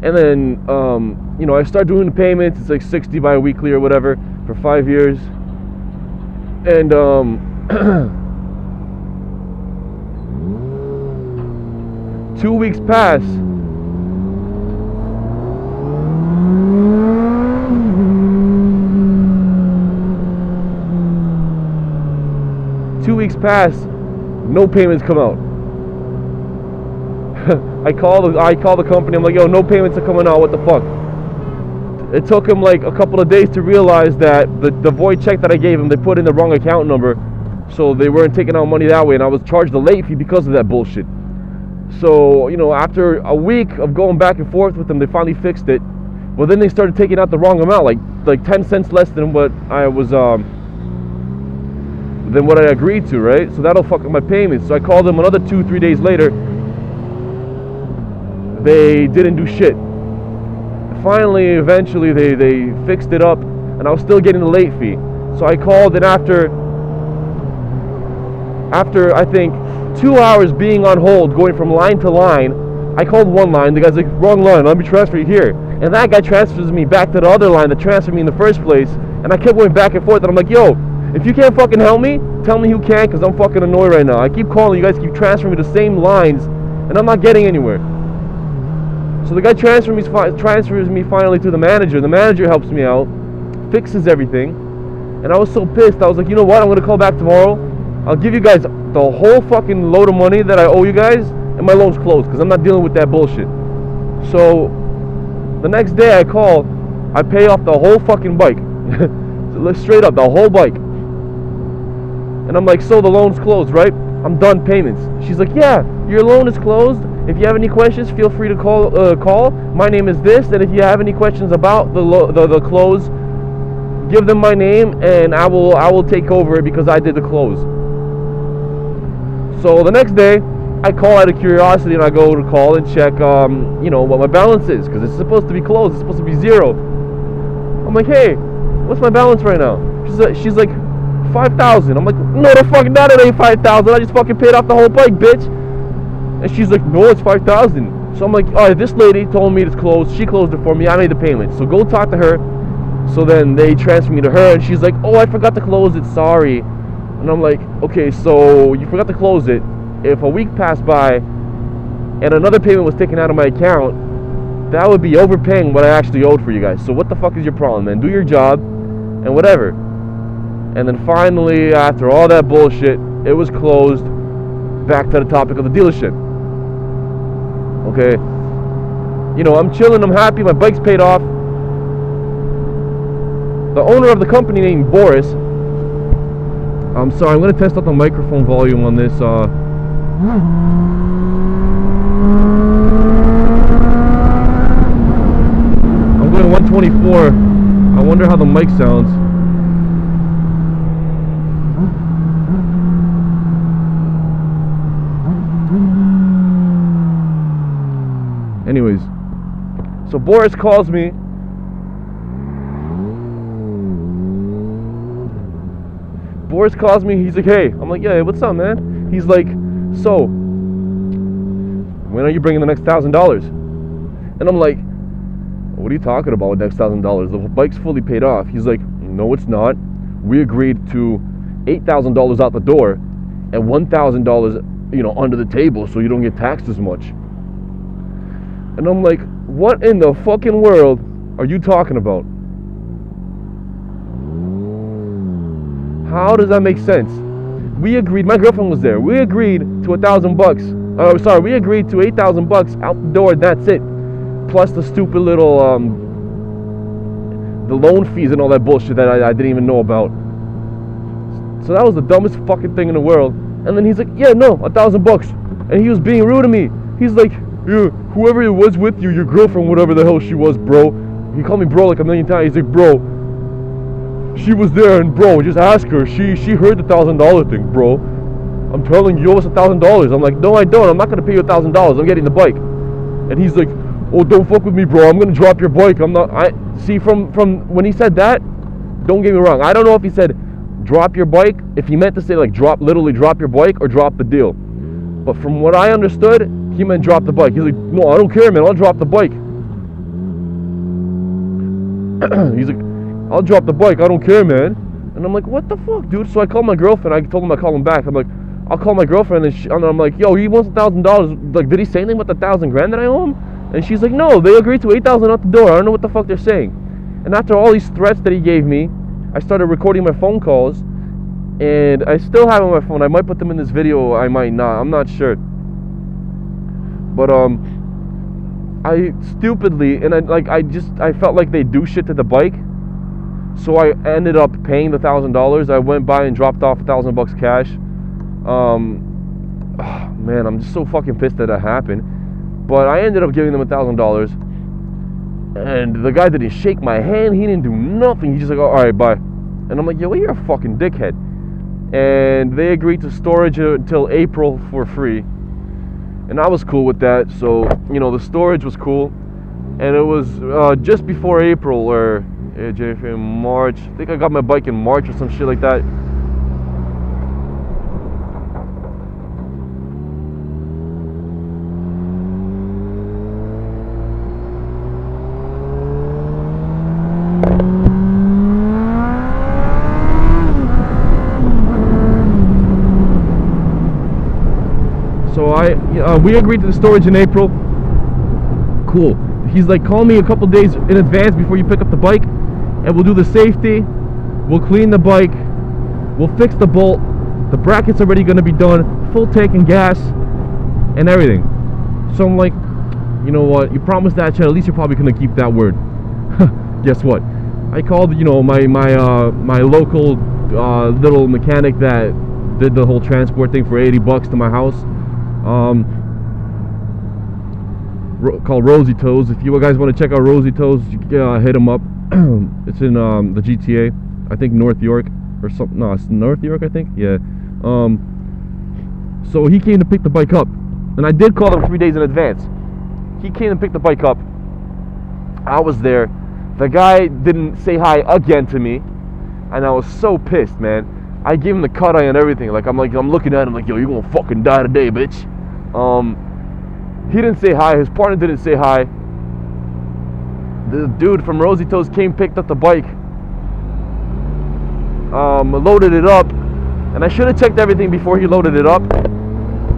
And then, you know, I start doing the payments. It's like 60 bi-weekly or whatever for 5 years. And 2 weeks pass. No payments come out. I call the company. I'm like, yo, no payments are coming out. What the fuck? It took him like a couple of days to realize that the void check that I gave him, they put in the wrong account number, so they weren't taking out money that way, and I was charged a late fee because of that bullshit. So, you know, after a week of going back and forth with them, they finally fixed it. Well, then they started taking out the wrong amount, like 10 cents less than what I was than what I agreed to, right? So that'll fuck up my payments. So I called them another 2-3 days later. They didn't do shit. Finally, eventually, they fixed it up, and I was still getting the late fee. So I called, and after I think 2 hours being on hold, going from line to line, I called one line. The guy's like, wrong line, let me transfer you here. And that guy transfers me back to the other line that transferred me in the first place. And I kept going back and forth, and I'm like, yo, if you can't fucking help me, tell me who can, because I'm fucking annoyed right now. I keep calling, you guys keep transferring me the same lines, and I'm not getting anywhere. So the guy transfers me finally to the manager. The manager helps me out, fixes everything, and I was so pissed. I was like, you know what, I'm going to call back tomorrow. I'll give you guys the whole fucking load of money that I owe you guys, and my loan's closed, because I'm not dealing with that bullshit. So the next day I call, I pay off the whole fucking bike. Straight up, the whole bike. And I'm like, so the loan's closed, right? I'm done payments. She's like, yeah, your loan is closed. If you have any questions, feel free to call. My name is this, and if you have any questions about the close, give them my name, and I will take over it because I did the close. So the next day, I call out of curiosity, and I go to call and check, you know, what my balance is, because it's supposed to be closed. It's supposed to be zero. I'm like, hey, what's my balance right now? She's like 5,000. I'm like, no, the fuck not, it ain't 5,000. I just fucking paid off the whole bike, bitch. And she's like, no, it's 5,000. So I'm like, all right, this lady told me it's closed. She closed it for me. I made the payment. So go talk to her. So then they transfer me to her, and she's like, oh, I forgot to close it. Sorry. And I'm like, okay, so you forgot to close it. If a week passed by and another payment was taken out of my account, that would be overpaying what I actually owed for you guys. So what the fuck is your problem, man? Do your job and whatever. And then finally, after all that bullshit, it was closed. Back to the topic of the dealership. Okay, you know, I'm chilling, I'm happy, my bike's paid off. The owner of the company named Boris, I'm sorry, I'm going to test out the microphone volume on this. I'm going 124. I wonder how the mic sounds. Anyways, so Boris calls me. He's like, hey. I'm like, yeah, what's up, man? He's like, so when are you bringing the next $1,000? And I'm like, what are you talking about with next $1,000? The bike's fully paid off. He's like, no, it's not. We agreed to $8,000 out the door and $1,000, you know, under the table, so you don't get taxed as much. And I'm like, what in the fucking world are you talking about? How does that make sense? We agreed, my girlfriend was there. We agreed to $1,000. We agreed to $8,000 out the door. That's it. Plus the stupid little, the loan fees and all that bullshit that I didn't even know about. So that was the dumbest fucking thing in the world. And then he's like, yeah, no, $1,000. And he was being rude to me. He's like, yeah, whoever it was with you, your girlfriend, whatever the hell she was, bro. He called me bro like a million times. He's like, bro, she was there, and bro, just ask her. She heard the $1,000 thing, bro. I'm telling you, you owe us $1,000. I'm like, no, I don't. I'm not gonna pay you $1,000. I'm getting the bike. And he's like, oh, don't fuck with me, bro. I'm gonna drop your bike. I'm not. I see from when he said that. Don't get me wrong. I don't know if he said drop your bike, if he meant to say like literally drop your bike, or drop the deal. But from what I understood, he meant drop the bike. He's like, no, I don't care, man. I'll drop the bike. He's like, I'll drop the bike, I don't care, man. And I'm like, what the fuck, dude? So I called my girlfriend. I told him I call him back. I'm like, I'll call my girlfriend, and I'm like, yo, he wants $1,000. Like, did he say anything about the $1,000 that I owe him? And she's like, no, they agreed to $8,000 out the door. I don't know what the fuck they're saying. And after all these threats that he gave me, I started recording my phone calls, and I still have them on my phone. I might put them in this video, I might not. I'm not sure. But I stupidly, and I felt like they do shit to the bike. So I ended up paying the $1,000. I went by and dropped off $1,000 cash. Oh, man, I'm just so fucking pissed that happened. But I ended up giving them $1,000. And the guy didn't shake my hand. He didn't do nothing. He's just like, oh, all right, bye. And I'm like, yo, you're a fucking dickhead. And they agreed to storage until April for free. And I was cool with that. So, you know, the storage was cool. And it was just before April, or January, March. I think I got my bike in March or some shit like that. So we agreed to the storage in April. Cool. He's like, call me a couple days in advance before you pick up the bike, and we'll do the safety, we'll clean the bike, we'll fix the bolt, the bracket's already going to be done, full tank and gas, and everything. So I'm like, you know what, you promised that shit, at least you're probably going to keep that word. Guess what? I called, you know, my local little mechanic that did the whole transport thing for $80 to my house. Called Rosy Toes. If you guys want to check out Rosy Toes, you can hit them up. It's in the GTA, I think North York or something. No, it's North York, I think. Yeah. So he came to pick the bike up, and I did call him 3 days in advance. He came and picked the bike up. I was there. The guy didn't say hi again to me, and I was so pissed, man. I gave him the cut eye and everything. I'm looking at him like, yo, you're gonna fucking die today, bitch. He didn't say hi. His partner didn't say hi. The dude from Rosy Toes came, picked up the bike, loaded it up, and I should have checked everything before he loaded it up,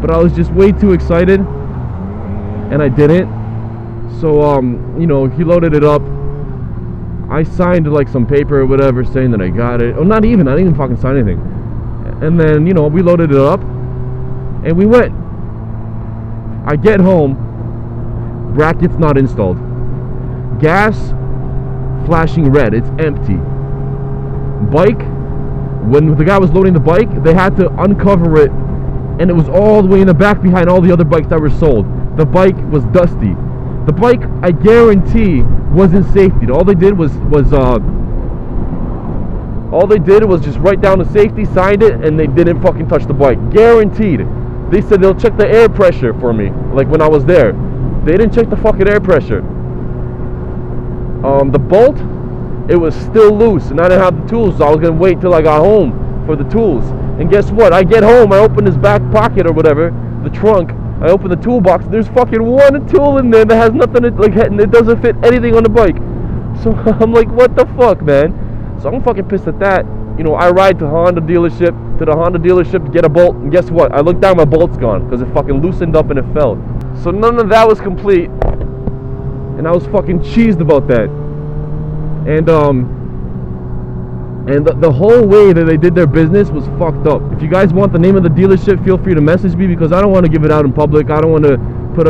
but I was just way too excited, and I didn't. So you know, he loaded it up. I signed like some paper or whatever saying that I got it. Oh, not even. I didn't even fucking sign anything. And then, you know, we loaded it up, and we went. I get home, bracket's not installed, gas flashing red, it's empty. Bike, when the guy was loading the bike, they had to uncover it, and it was all the way in the back behind all the other bikes that were sold. The bike was dusty. The bike, I guarantee, wasn't safety. All they did was just write down the safety, signed it, and they didn't fucking touch the bike. Guaranteed. They said they'll check the air pressure for me, like when I was there. They didn't check the fucking air pressure. The bolt, it was still loose, and I didn't have the tools, so I was gonna wait till I got home for the tools. And guess what? I get home, I open his back pocket or whatever, the trunk. I open the toolbox. There's fucking one tool in there that has nothing. It doesn't fit anything on the bike. So I'm like, what the fuck, man? So I'm fucking pissed at that. You know, I ride to the Honda dealership to get a bolt, and guess what? I look down, my bolt's gone because it fucking loosened up and it fell. So none of that was complete, and I was fucking cheesed about that. And the whole way that they did their business was fucked up. If you guys want the name of the dealership, feel free to message me, because I don't want to give it out in public. I don't want to put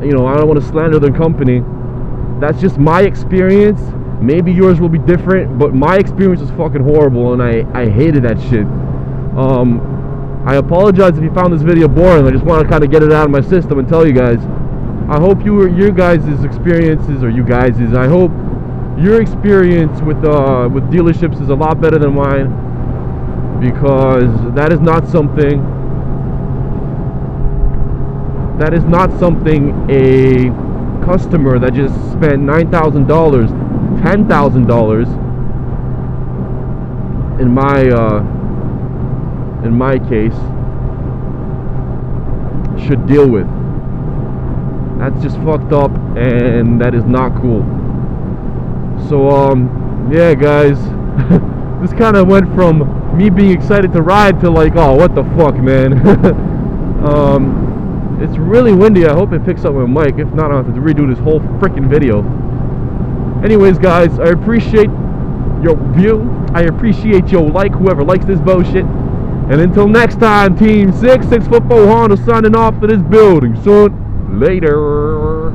you know, I don't want to slander their company. That's just my experience. Maybe yours will be different, but my experience was fucking horrible, and I hated that shit. I apologize if you found this video boring. I just want to kind of get it out of my system and tell you guys. I hope your guys' experiences, or I hope your experience with dealerships is a lot better than mine, because that is not something a customer that just spent $9,000, $10,000 in my case should deal with. That's just fucked up, and that is not cool. So yeah guys, this kind of went from me being excited to ride to like, oh what the fuck, man. It's really windy. I hope it picks up my mic. If not, I'll have to redo this whole freaking video. Anyways guys, I appreciate your view. I appreciate your like, whoever likes this bullshit. And until next time, Team 6 Football Honda signing off to this building. Son, later.